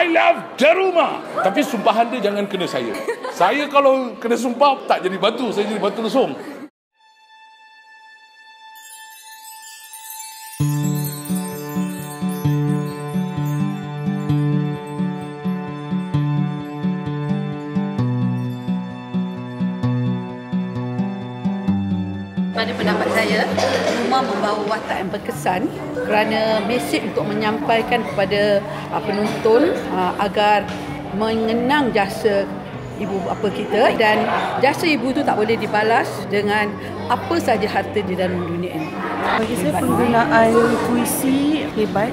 I love Daruma. Tapi sumpahan dia jangan kena saya. Saya kalau kena sumpah tak jadi batu, saya jadi batu lesung. Pada pendapat saya, Daruma membawa watak yang berkesan kerana mesej untuk menyampaikan kepada penonton agar mengenang jasa ibu bapa kita, dan jasa ibu tu tak boleh dibalas dengan apa saja harta di dalam dunia ini. Bagi saya penggunaan puisi hebat,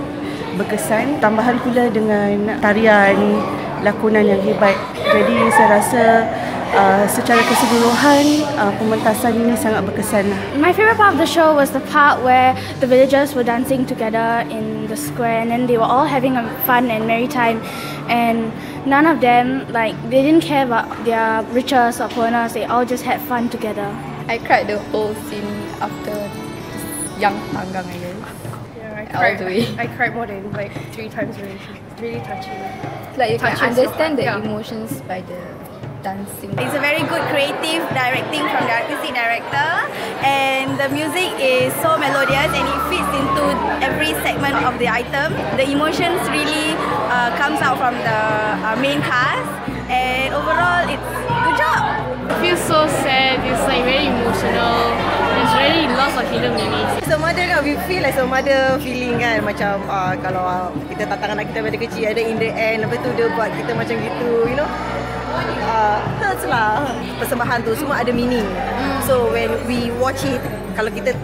berkesan, tambahan pula dengan tarian lakonan yang hebat. Jadi saya rasa secara keseluruhan pementasan ini sangat berkesan. My favorite part of the show was the part where the villagers were dancing together in the square, and then they were all having a fun and merry time, and none of them, like, they didn't care about their riches or poorness. They all just had fun together. I cried the whole scene after Young Tanggang, I guess. Yeah, All the way. I cried more than like 3 times already. It's really touching. Like you can understand the Yeah. emotions by the dancing. It's a very good creative directing from the artistic director, and the music is so melodious and it fits into every segment of the item. The emotions really comes out from the main cast, and overall it's good job. It feels so sad. It's like very emotional. There's really lots of hidden meanings. As a mother kan, we feel like a mother feeling kan, macam kalau kita tatang anak kita pada kecil, ada in the end, lepas tu dia buat kita macam gitu, you know. Hurts lah. Persembahan tu semua ada meaning. So when we watch it, kalau kita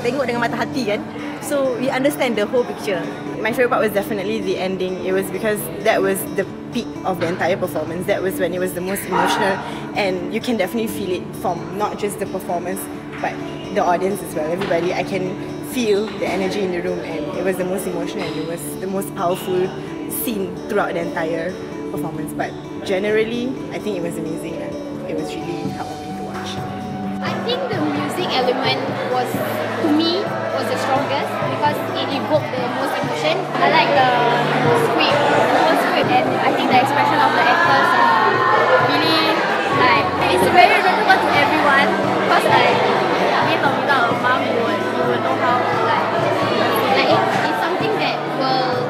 tengok dengan mata hati kan, so we understand the whole picture. My favorite part was definitely the ending. It was because that was the peak of the entire performance. That was when it was the most emotional, and you can definitely feel it from not just the performance but the audience as well. Everybody, I can feel the energy in the room, and it was the most emotional and it was the most powerful scene throughout the entire performance. But generally, I think it was amazing and it was really heartwarming to watch. I think the music element was, to me, was the strongest because it evoked the most emotion. I like the script, the whole script, and I think the expression of the actors really, like, it's very relatable to everyone because, like, without a mom, you will know how, like it's something that will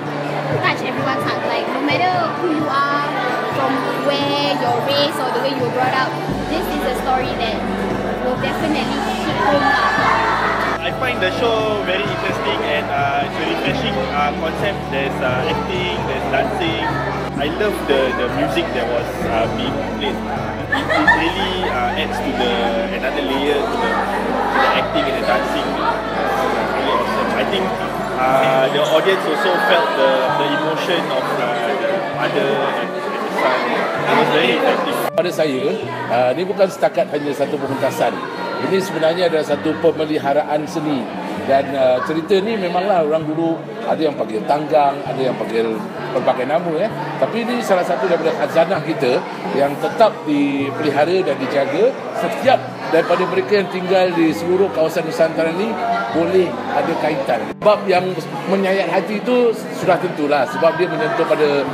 touch everyone's heart. Like, no matter who you are, from where your race or the way you were brought up, this is a story that will definitely hit home. I find the show very interesting and it's a refreshing concept. There's acting, there's dancing. I love the music that was being played. It really adds to another layer to the acting and the dancing. It's really awesome. I think the audience also felt the emotion of the mother and the son. It was very effective. Pada saya, ini bukan setakat hanya satu pementasan. Ini sebenarnya adalah satu pemeliharaan seni. Dan cerita ni memanglah orang dulu ada yang panggil tanggang, ada yang panggil berbagai nama. Tapi ini salah satu daripada khazanah kita yang tetap dipelihara dan dijaga. Setiap daripada mereka yang tinggal di seluruh kawasan Nusantara ni boleh ada kaitan. Sebab yang menyayat hati itu sudah tentulah sebab dia menyentuh pada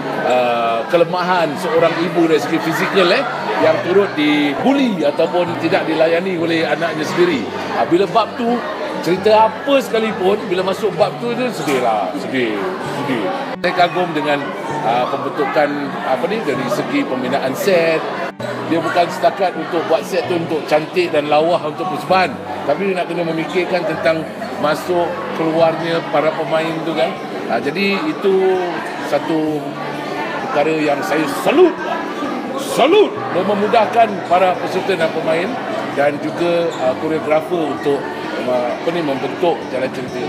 kelemahan seorang ibu dari segi fizikal yang turut dibuli ataupun tidak dilayani oleh anaknya sendiri. Bila bab tu cerita apa sekalipun, bila masuk bab tu dia sedihlah, sedih. Saya kagum dengan pembentukan dari segi pembinaan set. Dia bukan setakat untuk buat set tu untuk cantik dan lawa untuk persembahan, tapi dia nak kena memikirkan tentang masuk keluarnya para pemain tu kan. Jadi itu satu perkara yang saya salut dan memudahkan para peserta dan pemain dan juga koreografer untuk membentuk jalan cerita.